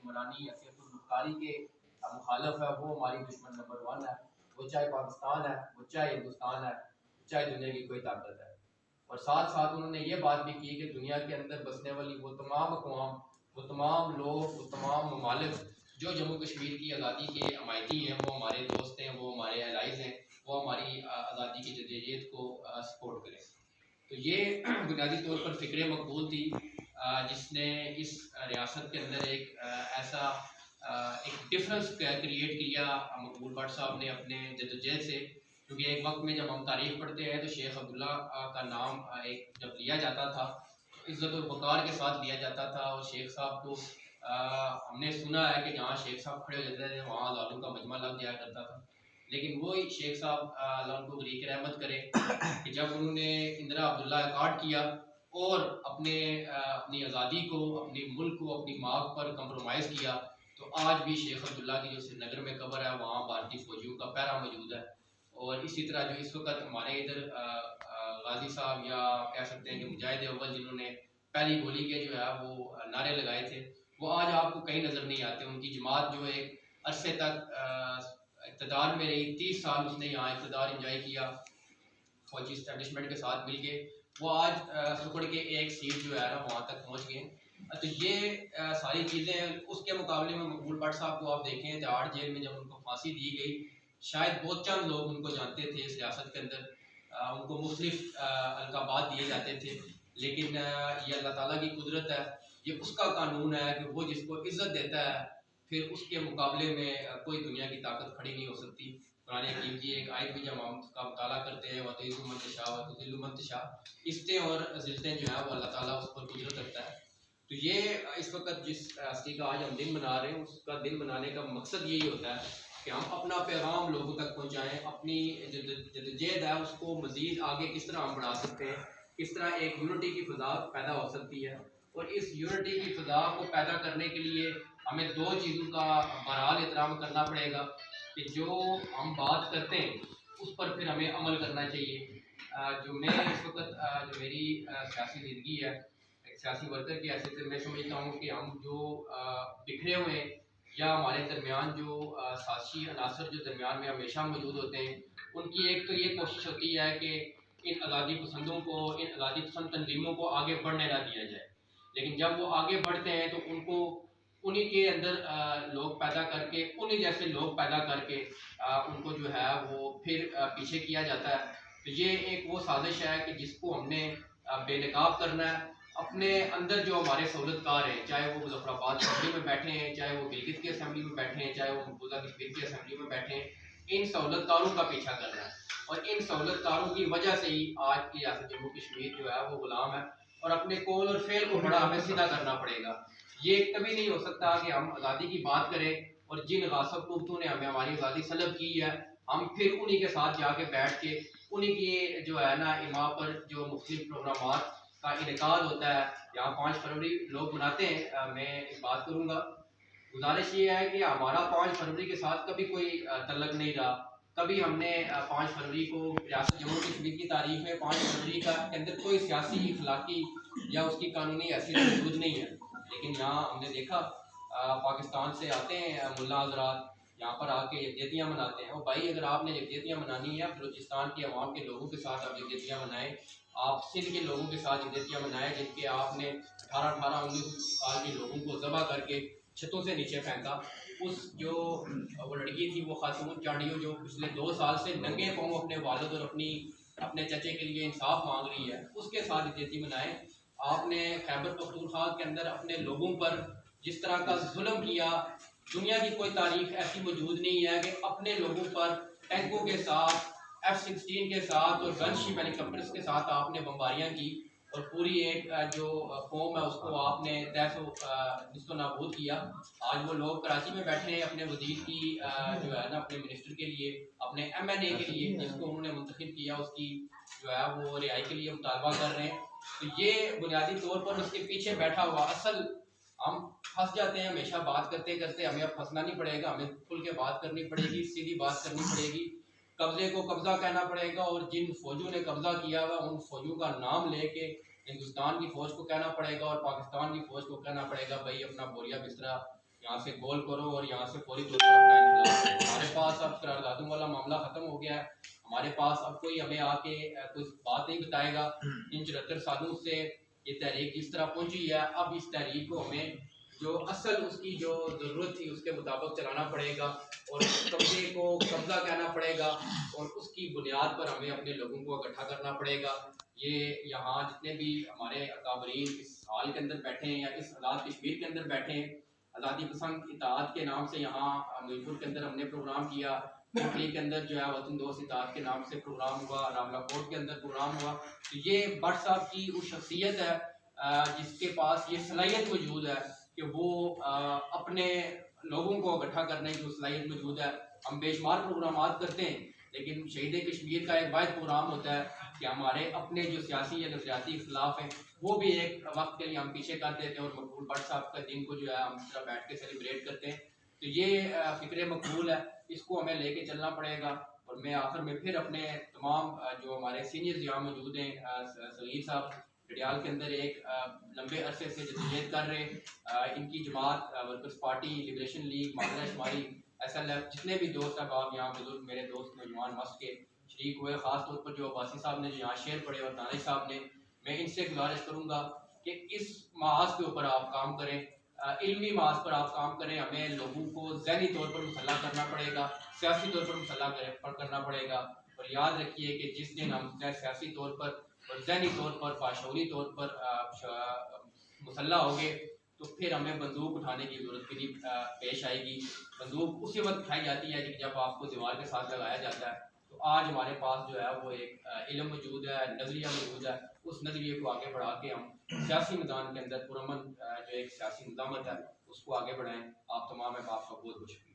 عثمانی حیثیت المختاری کے مخالف ہے وہ ہماری دشمن نمبر 1 ہے، وہ چاہے پاکستان ہے، وہ چاہے ہندوستان ہے، چاہے دنیا کی کوئی طاقت ہے۔ اور ساتھ ساتھ انہوں نے یہ بات بھی کی کہ دنیا کے اندر بسنے والی وہ تمام اقوام، وہ تمام لوگ، وہ تمام ممالک جو جموں کشمیر کی آزادی کے حمایتی ہیں، وہ ہمارے دوست ہیں، وہ ہمارے الائز ہیں، وہ ہماری آزادی کی جدوجہد کو سپورٹ کریں۔ تو یہ بنیادی طور پر فکر مقبول تھی جس نے اس ریاست کے اندر ایک ایسا ایک ڈفرنس کریٹ کیا مقبول بٹ صاحب نے اپنے جدوجہد سے، کیونکہ ایک وقت میں جب ہم تاریخ پڑھتے ہیں تو شیخ عبداللہ کا نام ایک جب لیا جاتا تھا عزت و وقار کے ساتھ لیا جاتا تھا، اور شیخ صاحب کو ہم نے سنا ہے کہ جہاں شیخ صاحب کھڑے ہو جاتے تھے وہاں لالوں کا مجمع لگ جایا کرتا تھا۔ لیکن وہی شیخ صاحب اللہ ان کو غریق رحمت کرے کہ جب انہوں نے اندرا عبداللہ اکارڈ کیا اور اپنی آزادی کو، اپنے ملک کو، اپنی ماں پر کمپرومائز کیا، تو آج بھی شیخ عبداللہ کی جو سری نگر میں قبر ہے وہاں بھارتی فوجیوں کا پہرا موجود ہے۔ اور اسی طرح جو اس وقت ہمارے ادھر غازی صاحب یا کہہ سکتے ہیں کہ مجاہد اول جنہوں نے پہلی گولی کے جو ہے وہ نعرے لگائے تھے، وہ آج آپ کو کہیں نظر نہیں آتے۔ ان کی جماعت جو ایک عرصے تک اقتدار میں رہی، 30 سال اس نے یہاں اقتدار انجوائے کیا فوجی اسٹیبلشمنٹ کے ساتھ مل کے، وہ آج سکڑ کے ایک سیٹ جو ہے نا وہاں تک پہنچ گئے۔ تو یہ ساری چیزیں اس کے مقابلے میں مقبول بٹ صاحب کو آپ دیکھیں تہاڑ جیل میں جب ان کو پھانسی دی گئی، شاید بہت چند لوگ ان کو جانتے تھے اس ریاست کے اندر، ان کو مختلف القابات دیے جاتے تھے، لیکن یہ اللہ تعالیٰ کی قدرت ہے، یہ اس کا قانون ہے کہ وہ جس کو عزت دیتا ہے پھر اس کے مقابلے میں کوئی دنیا کی طاقت کھڑی نہیں ہو سکتی۔ قرآن حکیم کی ایک آیت بھی جب ہم اس کا مطالعہ کرتے ہیں وَتُعِزُّ مَن تَشَاءُ وَتُذِلُّ مَن تَشَاء، عزتیں اور ذلتیں جو ہے وہ اللہ تعالیٰ اس پر قدرت رکھتا ہے۔ تو یہ اس وقت جس ہستی کا آج ہم دن منا رہے ہیں، اس کا دن منانے کا مقصد یہی ہوتا ہے کہ ہم اپنا پیغام لوگوں تک پہنچائیں، اپنی جدوجہد ہے اس کو مزید آگے کس طرح ہم بڑھا سکتے ہیں، کس طرح ایک یونٹی کی فضا پیدا ہو سکتی ہے۔ اور اس یونٹی کی فضا کو پیدا کرنے کے لیے ہمیں 2 چیزوں کا بہرحال احترام کرنا پڑے گا کہ جو ہم بات کرتے ہیں اس پر پھر ہمیں عمل کرنا چاہیے۔ جو میں اس وقت جو میری سیاسی زندگی ہے ایک سیاسی ورکر کی حیثیت سے میں سمجھتا ہوں کہ ہم جو بکھرے ہوئے ہیں یا ہمارے درمیان جو سازشی عناصر جو درمیان میں ہمیشہ موجود ہوتے ہیں، ان کی ایک تو یہ کوشش ہوتی ہے کہ ان آزادی پسندوں کو، ان آزادی پسند تنظیموں کو آگے بڑھنے نہ دیا جائے، لیکن جب وہ آگے بڑھتے ہیں تو ان کو انہی کے اندر لوگ پیدا کر کے، انہی جیسے لوگ پیدا کر کے ان کو جو ہے وہ پھر پیچھے کیا جاتا ہے۔ تو یہ ایک وہ سازش ہے کہ جس کو ہم نے بے نقاب کرنا ہے۔ اپنے اندر جو ہمارے سہولت کار ہیں، چاہے وہ مظفر آباد اسمبلی میں بیٹھے ہیں، چاہے وہ گلگت کی اسمبلی میں بیٹھے ہیں، چاہے وہ مقبوضہ کشمیر کی اسمبلی میں بیٹھے ہیں، ان سہولت کاروں کا پیچھا کرنا ہے، اور ان سہولت کاروں کی وجہ سے ہی آج کی ریاست جموں کشمیر جو ہے وہ غلام ہے، اور اپنے قول اور فعل کو بڑا ہمیں سیدھا کرنا پڑے گا۔ یہ کبھی نہیں ہو سکتا کہ ہم آزادی کی بات کریں اور جن غاصب قوتوں نے ہمیں ہماری آزادی سلب کی ہے ہم پھر انہی کے ساتھ جا کے بیٹھ کے انہی کی جو ہے نا ایما پر جو مختلف پروگرامات کا انعقاد ہوتا ہے، یہاں 5 فروری لوگ مناتے ہیں، میں ایک بات کروں گا، گزارش یہ ہے کہ ہمارا 5 فروری کے ساتھ کبھی کوئی تعلق نہیں رہا، کبھی ہم نے 5 فروری کو ریاست جموں کشمیر کی تاریخ میں 5 فروری کے اندر کوئی سیاسی، اخلاقی یا اس کی قانونی حیثیت موجود نہیں ہے، لیکن یہاں ہم نے دیکھا پاکستان سے آتے ہیں ملا حضرات، یہاں پر آ کے یکجہتیاں مناتے ہیں۔ اور بھائی اگر آپ نے یکجہتیاں منانی ہے، بلوچستان کی عوام کے لوگوں کے ساتھ آپ یکجہتیاں منائیں، آپ سندھ کے لوگوں کے ساتھ یکجہتیاں منائیں جن کے آپ نے 18 19 سال کے لوگوں کو ذبح کر کے چھتوں سے نیچے پھینکا، اس جو وہ لڑکی تھی، وہ خاتون چاڑیو جو پچھلے 2 سال سے ننگے پاؤں اپنے والد اور اپنے چچے کے لیے انصاف مانگ رہی ہے، اس کے ساتھ یکجہتی منائیں۔ آپ نے خیبر پختونخوا کے اندر اپنے لوگوں پر جس طرح کا ظلم کیا، دنیا کی کوئی تاریخ ایسی موجود نہیں ہے کہ اپنے لوگوں پر ٹینکوں کے ساتھ، F-16 کے ساتھ اور گن شپ ہیلی کاپٹرز کے ساتھ آپ نے بمباریاں کی اور پوری ایک جو قوم ہے اس کو آپ نے نست و نابود کیا۔ آج وہ لوگ کراچی میں بیٹھے ہیں اپنے وزیر کی جو ہے نا اپنے منسٹر کے لیے، اپنے MNA کے لیے جس کو انہوں نے منتخب کیا، اس کی جو ہے وہ رہائی کے لیے مطالبہ کر رہے ہیں۔ تو یہ بنیادی طور پر اس کے پیچھے بیٹھا ہوا اصل ہم پھنس جاتے ہیں ہمیشہ بات کرتے کرتے، ہمیں اب پھنسنا نہیں پڑے گا، ہمیں کھل کے بات کرنی پڑے گی، سیدھی بات کرنی پڑے گی، قبضے کو قبضہ کہنا پڑے گا، اور جن فوجوں نے قبضہ کیا ہوا ان فوجوں کا نام لے کے ہندوستان کی فوج کو کہنا پڑے گا اور پاکستان کی فوج کو کہنا پڑے گا بھائی اپنا بوریا بسترا یہاں سے گول کرو اور یہاں سے فوری طور پر اپنا انخلا کرو. ہمارے پاس اب قراردادوں والا معاملہ ختم ہو گیا ہے. ہمارے پاس اب کوئی ہمیں آ کے کوئی بات نہیں بتائے گا. ان 74 سالوں سے یہ تحریک جس طرح پہنچی ہے، اب اس تحریک کو ہمیں جو اصل اس کی جو ضرورت تھی اس کے مطابق چلانا پڑے گا، اور قبضے کو قبضہ کہنا پڑے گا، اور اس کی بنیاد پر ہمیں اپنے لوگوں کو اکٹھا کرنا پڑے گا. یہ یہاں جتنے بھی ہمارے اکابرین اس حال کے اندر بیٹھے ہیں یا اس آزاد کشمیر کے اندر بیٹھے ہیں، آزادی پسند اتحاد کے نام سے یہاں میرپور کے اندر ہم نے پروگرام کیا، کوٹلی کے اندر جو ہے وطن دوست اتحاد کے نام سے پروگرام ہوا، راملہ کوٹ کے اندر پروگرام ہوا. تو یہ بٹ صاحب کی وہ شخصیت ہے جس کے پاس یہ صلاحیت موجود ہے کہ وہ اپنے لوگوں کو اکٹھا کرنے کی صلاحیت موجود ہے. ہم بے شمار پروگرامات کرتے ہیں، لیکن شہید کشمیر کا ایک واحد پروگرام ہوتا ہے کہ ہمارے اپنے جو سیاسی یا نظریاتی اختلاف ہیں وہ بھی ایک وقت کے لیے ہم پیچھے کر دیتے ہیں، اور مقبول بٹ صاحب کا دن کو جو ہے ہم اس طرح بیٹھ کے سیلیبریٹ کرتے ہیں. تو یہ فکر مقبول ہے، اس کو ہمیں لے کے چلنا پڑے گا. اور میں آخر میں پھر اپنے تمام جو ہمارے سینئرز یہاں موجود ہیں، صغیر صاحب ڈڈیال کے اندر ایک لمبے عرصے سے جدوجہد کر رہے ہیں، ان کی جماعت ورکرز پارٹی، لبریشن لیگ، معاملہ شماری، ایس ایل ایف، جتنے بھی دوست احباب یہاں بزرگ میرے دوست نوجوان مست کے شریک ہوئے، خاص طور پر جو عباسی صاحب نے جو یہاں شعر پڑھے اور دانش صاحب نے، میں ان سے گزارش کروں گا کہ اس محاذ کے اوپر آپ کام کریں، علمی محاذ پر آپ کام کریں. ہمیں لوگوں کو ذہنی طور پر مسلح کرنا پڑے گا، سیاسی طور پر مسلح کرنا پڑے گا. اور یاد رکھیے کہ جس دن ہم سیاسی طور پر اور ذہنی طور پر باشعوری طور پر مسلح ہوگے تو پھر ہمیں بندوق اٹھانے کی ضرورت بھی نہیں پیش آئے گی. بندوق اسی وقت اٹھائی جاتی ہے جب آپ کو دیوار کے ساتھ لگایا جاتا ہے. تو آج ہمارے پاس جو ہے وہ ایک علم موجود ہے، نظریہ موجود ہے. اس نظریے کو آگے بڑھا کے ہم سیاسی میدان کے اندر پرامن جو ایک سیاسی نظامت ہے اس کو آگے بڑھائیں. آپ تمام احباب کا بہت بہت شکریہ.